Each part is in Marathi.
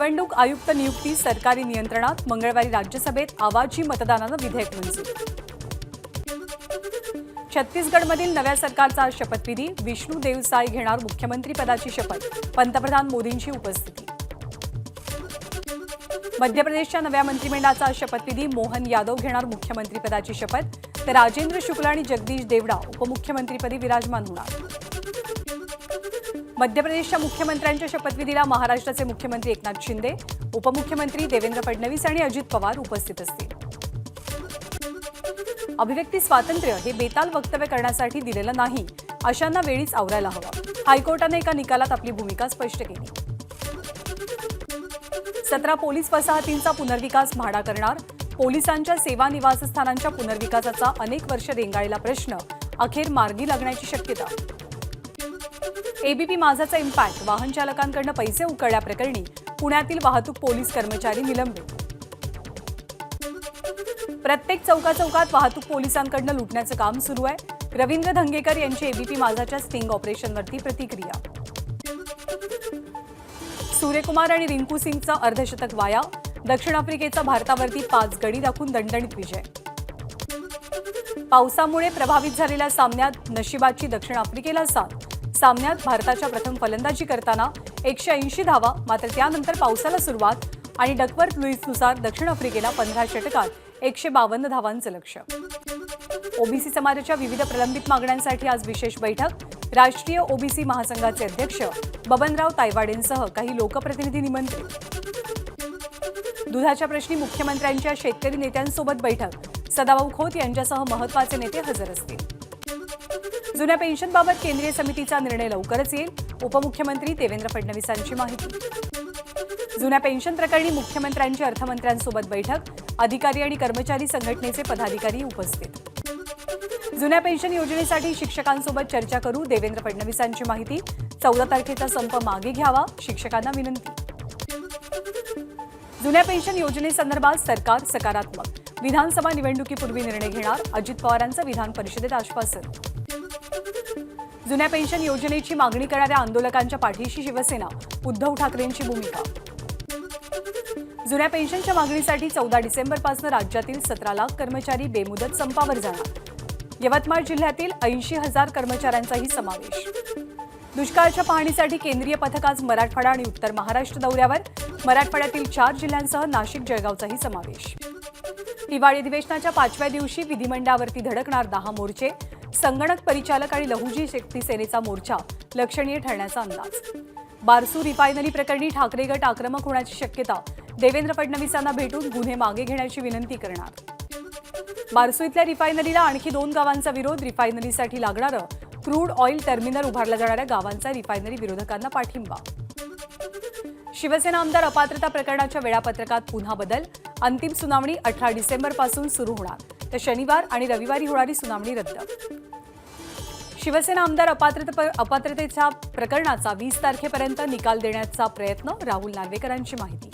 निवडणूक आयुक्त नियुक्ती सरकारी नियंत्रणात मंगळवारी राज्यसभेत आवाजी मतदानानं विधेयक मंजूर. छत्तीसगडमधील नव्या सरकारचा शपथविधी. विष्णू देवसाय घेणार मुख्यमंत्रीपदाची शपथ. पंतप्रधान मोदींची उपस्थिती. मध्य प्रदेशच्या नव्या मंत्रिमंडळाचा शपथविधी. मोहन यादव घेणार मुख्यमंत्रीपदाची शपथ, तर राजेंद्र शुक्ला आणि जगदीश देवडा उपमुख्यमंत्रीपदी विराजमान होणार. मध्य प्रदेशच्या मुख्यमंत्र्यांच्या शपथविधीला महाराष्ट्राचे मुख्यमंत्री एकनाथ शिंदे, उपमुख्यमंत्री देवेंद्र फडणवीस आणि अजित पवार उपस्थित असतील. अभिव्यक्ती स्वातंत्र्य हे बेताल वक्तव्य करण्यासाठी दिलेलं नाही, अशांना वेळीच आवरायला हवं. हायकोर्टाने एका निकालात आपली भूमिका स्पष्ट केली. 17 पोलीस वसाहतींचा पुनर्विकास म्हाडा करणार. पोलिसांच्या सेवा निवासस्थानांच्या पुनर्विकासाचा अनेक वर्ष रेंगाळलेला प्रश्न अखेर मार्गी लागण्याची शक्यता. एबीपी माझाचा इम्पॅक्ट. वाहन चालकांकडून पैसे उकळल्याप्रकरणी पुण्यातील वाहतूक पोलीस कर्मचारी निलंबित. प्रत्येक चौकाचौकात वाहतूक पोलिसांकडून लुटण्याचं काम सुरू आहे. रवींद्र धंगेकर यांची एबीपी माझाच्या स्टिंग ऑपरेशनवरती प्रतिक्रिया. सूर्यकुमार आणि रिंकू सिंगचं अर्धशतक वाया. दक्षिण आफ्रिकेचा भारतावरती 5 गडी राखून दणदणीत विजय. पावसामुळे प्रभावित झालेल्या सामन्यात नशिबाची दक्षिण आफ्रिकेला साथ. सामन्यात भारताच्या प्रथम फलंदाजी करताना 180 धावा, मात्र त्यानंतर पावसाला सुरुवात आणि डकवर्थ लुईसनुसार दक्षिण आफ्रिकेला 15 षटकात 152 धावांचं लक्ष्य. ओबीसी समाजाच्या विविध प्रलंबित मागण्यांसाठी आज विशेष बैठक. राष्ट्रीय ओबीसी महासंघाचे अध्यक्ष बबनराव तायवाडेंसह काही लोकप्रतिनिधी निमंत्रित. दुधाच्या प्रश्नी मुख्यमंत्र्यांच्या शेतकरी नेत्यांसोबत बैठक. सदाभाऊ खोत यांच्यासह महत्त्वाचे नेते हजर असतील. जुन्या पेन्शनबाबत केंद्रीय समितीचा निर्णय लवकरच येईल. उपमुख्यमंत्री देवेंद्र फडणवीसांची माहिती. जुन्या पेन्शन प्रकरणी मुख्यमंत्र्यांची अर्थमंत्र्यांसोबत बैठक. अधिकारी आणि कर्मचारी संघटनेचे पदाधिकारी उपस्थित. जुन्या पेन्शन योजनेसाठी शिक्षकांसोबत चर्चा करू. देवेंद्र फडणवीसांची माहिती. 14 तारखेचा संप मागे घ्यावा, शिक्षकांना विनंती. जुन्या पेन्शन योजनेसंदर्भात सरकार सकारात्मक. विधानसभा निवडणुकीपूर्वी निर्णय घेणार. अजित पवारांचं विधान परिषदेत आश्वासन. जुन्या पेन्शन योजनेची मागणी करणाऱ्या आंदोलकांच्या पाठीशी शिवसेना. उद्धव ठाकरेंची भूमिका. जुन्या पेन्शनच्या मागणीसाठी 14 डिसेंबरपासून राज्यातील 17 लाख कर्मचारी बेमुदत संपावर जाणार. यवतमाळ जिल्ह्यातील 80,000 कर्मचाऱ्यांचाही समावेश. दुष्काळाच्या पाहणीसाठी केंद्रीय पथक आज मराठवाडा आणि उत्तर महाराष्ट्र दौऱ्यावर. मराठवाड्यातील 4 जिल्ह्यांसह नाशिक, जळगावचाही समावेश. हिवाळी अधिवेशनाच्या 5व्या दिवशी विधिमंडळावरती धडकणार 10 मोर्चे. संगणक परिचालक आणि लहुजी शक्ती सेनेचा मोर्चा लक्षणीय ठरण्याचा अंदाज. बारसू रिफायनरी प्रकरणी ठाकरे गट आक्रमक होण्याची शक्यता. देवेंद्र फडणवीसांना भेटून गुन्हे मागे घेण्याची विनंती करणार. बारसू इथल्या रिफायनरीला आणखी 2 गावांचा विरोध. रिफायनरीसाठी लागणारं क्रूड ऑइल टर्मिनल उभारल्या जाणाऱ्या गावांचा रिफायनरी विरोधकांना पाठिंबा. शिवसेना आमदार अपात्रता प्रकरणाच्या वेळापत्रकात पुन्हा बदल. अंतिम सुनावणी 18 डिसेंबरपासून सुरू होणार, तर शनिवार आणि रविवारी होणारी सुनावणी रद्द. शिवसेना आमदार अपात्रतेच्या प्रकरणाचा 20 तारखेपर्यंत निकाल देण्याचा प्रयत्न. राहुल नार्वेकरांची माहिती.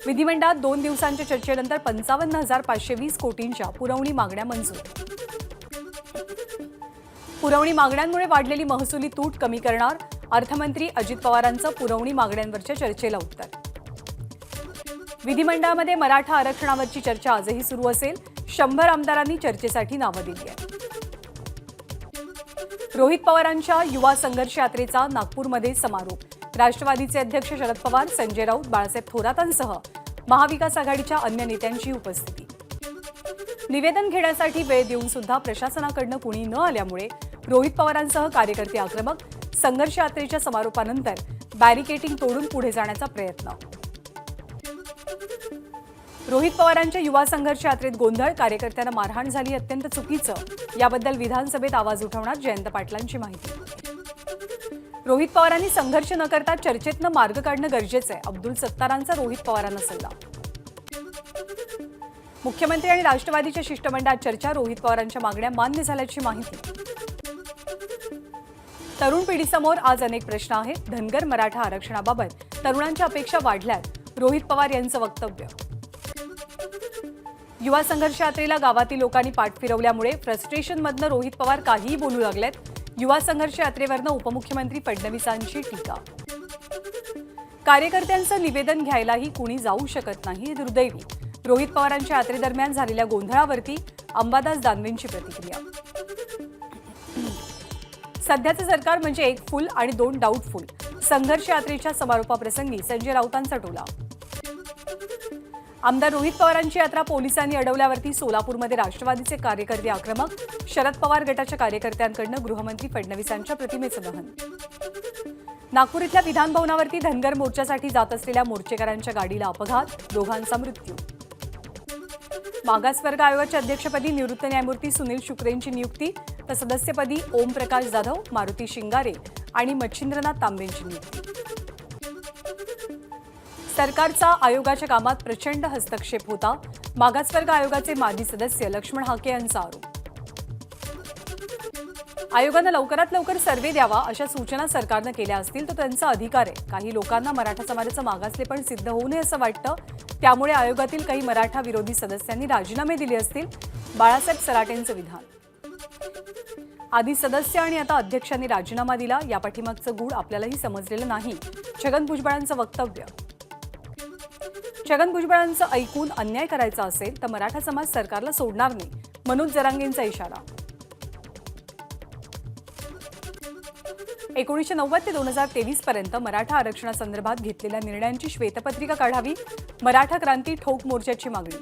विधिमंडळात 2 दिवसांच्या चर्चेनंतर 55,520 कोटींच्या पुरवणी मागण्या मंजूर. पुरवणी मागण्यांमुळे वाढलेली महसुली तूट कमी करणार. अर्थमंत्री अजित पवारांचं पुरवणी मागण्यांवरच्या चर्चेला उत्तर. विधिमंडळामध्ये मराठा आरक्षणावरची चर्चा आजही सुरू असेल. 100 आमदारांनी चर्चेसाठी नावं दिली आहेत. रोहित पवारांच्या युवा संघर्ष यात्रेचा नागपूरमध्ये समारोप. राष्ट्रवादीचे अध्यक्ष शरद पवार, संजय राऊत, बाळासाहेब थोरातांसह महाविकास आघाडीच्या अन्य नेत्यांची उपस्थिती. निवेदन घेण्यासाठी वेळ देऊन सुद्धा प्रशासनाकडून कुणी न आल्यामुळे रोहित पवारांसह कार्यकर्ते आक्रमक. संघर्ष यात्रेच्या समारोपानंतर बॅरिकेडिंग तोडून पुढे जाण्याचा प्रयत्न. रोहित पवारांच्या युवा संघर्ष यात्रेत गोंधळ. कार्यकर्त्यांना मारहाण झाली, अत्यंत चुकीचं. याबद्दल विधानसभेत आवाज उठवणार. जयंत पाटलांची माहिती. रोहित पवारांनी संघर्ष न करता चर्चेतनं मार्ग काढणं गरजेचं आहे. अब्दुल सत्तारांचा रोहित पवारांना सल्ला. मुख्यमंत्री आणि राष्ट्रवादीच्या शिष्टमंडळात चर्चा. रोहित पवारांच्या मागण्या मान्य झाल्याची माहिती. तरुण पिढीसमोर आज अनेक प्रश्न आहेत. धनगर मराठा आरक्षणाबाबत तरुणांच्या अपेक्षा वाढल्यात. रोहित पवार यांचं वक्तव्य. युवा संघर्ष यात्रेला गावातील लोकांनी पाठ फिरवल्यामुळे फ्रस्ट्रेशनमधनं रोहित पवार काहीही बोलू लागलेत. युवा संघर्ष यात्रेवरनं उपमुख्यमंत्री फडणवीसांची टीका. कार्यकर्त्यांचं निवेदन घ्यायलाही कुणी जाऊ शकत नाही हे दुर्दैवी. रोहित पवारांच्या यात्रेदरम्यान झालेल्या गोंधळावरती अंबादास दानवेंची प्रतिक्रिया. सध्याचं सरकार म्हणजे एक फुल आणि दोन डाऊटफुल. संघर्ष यात्रेच्या समारोपाप्रसंगी संजय राऊतांचा टोला. आमदार रोहित पवारांची यात्रा पोलिसांनी अडवल्यावरती सोलापूरमध्ये राष्ट्रवादीचे कार्यकर्ते आक्रमक. शरद पवार गटाच्या कार्यकर्त्यांकडून गृहमंत्री फडणवीसांच्या प्रतिमेचं दहन. नागपूर इथल्या विधान भवनावरती धनगर मोर्चासाठी जात असलेल्या मोर्चेकरांच्या गाडीला अपघात. दोघांचा मृत्यू. मागासवर्ग आयोगाच्या अध्यक्षपदी निवृत्त न्यायमूर्ती सुनील शुक्रेंची नियुक्ती तर सदस्यपदी ओमप्रकाश जाधव, मारुती शिंगारे आणि मच्छिंद्रनाथ तांबेंची नियुक्ती. सरकारचा आयोगाच्या कामात प्रचंड हस्तक्षेप होता. मागासवर्ग आयोगाचे माजी सदस्य लक्ष्मण हाके यांचा आरोप. आयोगानं लवकरात लवकर सर्व्हे द्यावा अशा सूचना सरकारनं केल्या असतील तर त्यांचा अधिकार आहे. काही लोकांना मराठा समाजाचं मागासलेपण सिद्ध होऊ नये असं वाटतं. त्यामुळे आयोगातील काही मराठा विरोधी सदस्यांनी राजीनामे दिले असतील. बाळासाहेब सराटेंचं विधान. आधी सदस्य आणि आता अध्यक्षांनी राजीनामा दिला. या पाठीमागचं गूढ आपल्यालाही समजलेलं नाही. छगन भुजबळांचं वक्तव्य. छगन भुजबळांचं ऐकून अन्याय करायचा असेल तर मराठा समाज सरकारला सोडणार नाही. मनोज जरांगेंचा इशारा. 1990 ते 2023 पर्यंत मराठा आरक्षणासंदर्भात घेतलेल्या निर्णयांची श्वेतपत्रिका काढावी. मराठा क्रांती ठोक मोर्चाची मागणी.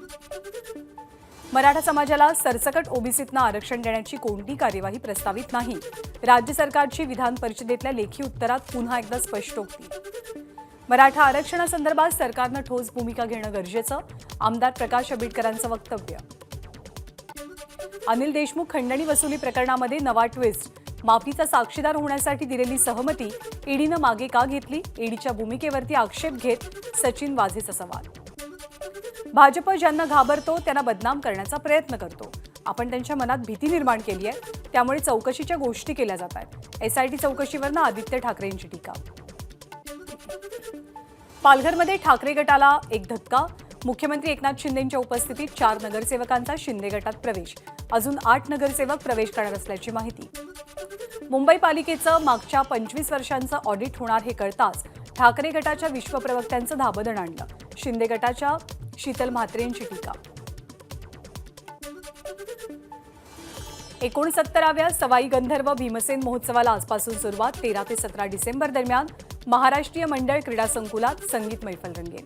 मराठा समाजाला सरसकट ओबीसीतनं आरक्षण देण्याची कोणती कार्यवाही प्रस्तावित नाही. राज्य सरकारची विधान परिषदेतल्या लेखी उत्तरात पुन्हा एकदा स्पष्टोक्ती. मराठा आरक्षणासंदर्भात सरकारनं ठोस भूमिका घेणं गरजेचं. आमदार प्रकाश आंबेडकरांचं वक्तव्य. अनिल देशमुख खंडणी वसुली प्रकरणामध्ये नवा ट्विस्ट. माफीचा साक्षीदार होण्यासाठी दिलेली सहमती ईडीनं मागे का घेतली? ईडीच्या भूमिकेवरती आक्षेप घेत सचिन वाझेचा सवाल. भाजप ज्यांना घाबरतो त्यांना बदनाम करण्याचा प्रयत्न करतो. आपण त्यांच्या मनात भीती निर्माण केली आहे. त्यामुळे चौकशीच्या गोष्टी केल्या जात आहेत. एसआयटी चौकशीवरनं आदित्य ठाकरेंची टीका. पालघरमध्ये ठाकरे गटाला एक धक्का. मुख्यमंत्री एकनाथ शिंदेंच्या उपस्थितीत 4 नगरसेवकांचा शिंदे गटात प्रवेश. अजून 8 नगरसेवक प्रवेश करणार असल्याची माहिती. मुंबई पालिकेचं मागच्या 25 वर्षांचं ऑडिट होणार हे कळताच ठाकरे गटाच्या विश्वप्रवक्त्यांचं धाबदण आणलं. शिंदे गटाच्या शीतल म्हात्रेंची टीका. 69व्या सवाई गंधर्व भीमसेन महोत्सवाला आजपासून सुरुवात. 13 ते 17 डिसेंबर दरम्यान महाराष्ट्रीय मंडळ क्रीडा संकुलात संगीत मैफल रंगेल.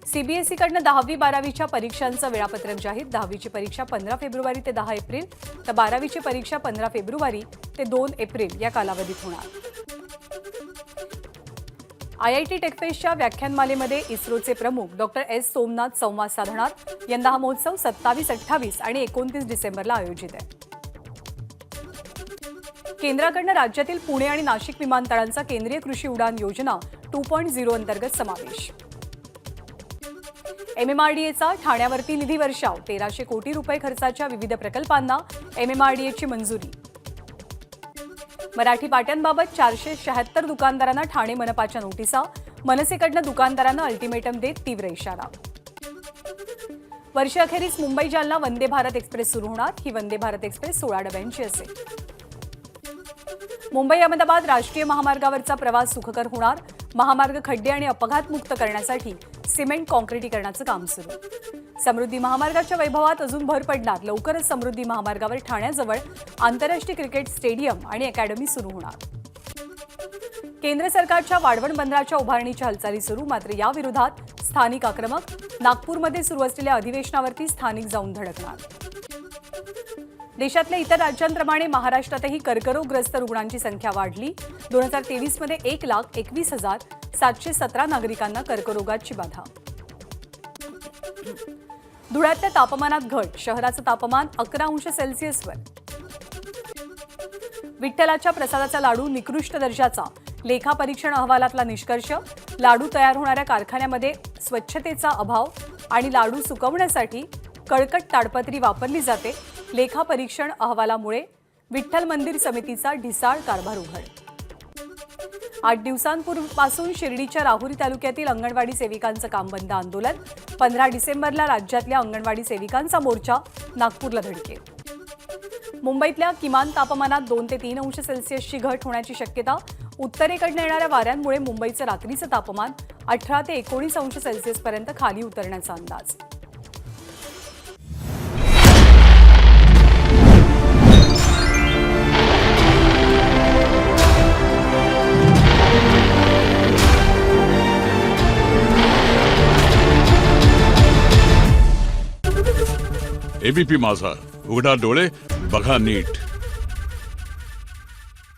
सीबीएसईकडनं 10वी-12वीच्या परीक्षांचं वेळापत्रक जाहीर. 10वीची परीक्षा 15 फेब्रुवारी ते 10 एप्रिल तर 12वीची परीक्षा 15 फेब्रुवारी ते 2 एप्रिल या कालावधीत होणार. आयआयटी टेकफेस्टच्या व्याख्यानमालेमध्ये इस्रोचे प्रमुख डॉक्टर एस सोमनाथ संवाद साधणार. यंदा हा महोत्सव 27, 28 आणि 29 डिसेंबरला आयोजित आहे. केंद्राकडनं राज्यातील पुणे आणि नाशिक विमानतळांचा केंद्रीय कृषी उडान योजना 2.0 अंतर्गत समावेश. एमएमआरडीएचा ठाण्यावरती निधी वर्षाव. 1300 कोटी रुपये खर्चाच्या विविध प्रकल्पांना एमएमआरडीएची मंजुरी. मराठी पाट्यांबाबत 476 दुकानदारांना ठाणे मनपाच्या नोटिसा. मनसेकडनं दुकानदारांना अल्टिमेटम देत तीव्र इशारा. वर्षअखेरीस मुंबई जालना वंदे भारत एक्सप्रेस सुरू होणार. ही वंदे भारत एक्सप्रेस 16 डब्यांची असेल. मुंबई अहमदाबाद राष्ट्रीय महामार्गावरचा प्रवास सुखकर होणार. महामार्ग खड्डे आणि अपघातमुक्त करण्यासाठी सिमेंट कॉन्क्रिटीकरणाचं काम सुरू. समृद्धी महामार्गाच्या वैभवात अजून भर पडणार. लवकरच समृद्धी महामार्गावर ठाण्याजवळ आंतरराष्ट्रीय क्रिकेट स्टेडियम आणि अकॅडमी सुरू होणार. केंद्र सरकारच्या वाढवण बंदराच्या उभारणीच्या हालचाली सुरू. मात्र याविरोधात स्थानिक आक्रमक. नागपूरमध्ये सुरू असलेल्या अधिवेशनावरती स्थानिक जाऊन धडकणार. देशातल्या इतर राज्यांप्रमाणे महाराष्ट्रातही कर्करोगग्रस्त रुग्णांची संख्या वाढली. 2023 मध्ये 1,21,717 नागरिकांना कर्करोगाची बाधा. धुळ्यातल्या तापमानात घट. शहराचं तापमान 11 अंश सेल्सिअसवर. विठ्ठलाच्या प्रसादाचा लाडू निकृष्ट दर्जाचा. लेखापरीक्षण अहवालातला निष्कर्ष. लाडू तयार होणाऱ्या कारखान्यामध्ये स्वच्छतेचा अभाव आणि लाडू सुकवण्यासाठी कळकट ताडपत्री वापरली जाते. लेखापरीक्षण अहवालामुळे विठ्ठल मंदिर समितीचा ढिसाळ कारभार उघड. 8 दिवसांपूर्वीपासून शिर्डीच्या राहुरी तालुक्यातील अंगणवाडी सेविकांचं काम बंद आंदोलन. 15 डिसेंबरला राज्यातल्या अंगणवाडी सेविकांचा मोर्चा. नागपूरला धडके. मुंबईतल्या किमान तापमानात 2 ते 3 अंश सेल्सिअसची घट होण्याची शक्यता. उत्तरेकडून येणाऱ्या वाऱ्यांमुळे मुंबईचं रात्रीचं तापमान 18 ते 19 अंश सेल्सिअसपर्यंत खाली उतरण्याचा अंदाज. एबीपी माझा, उघडा डोळे बघा नीट.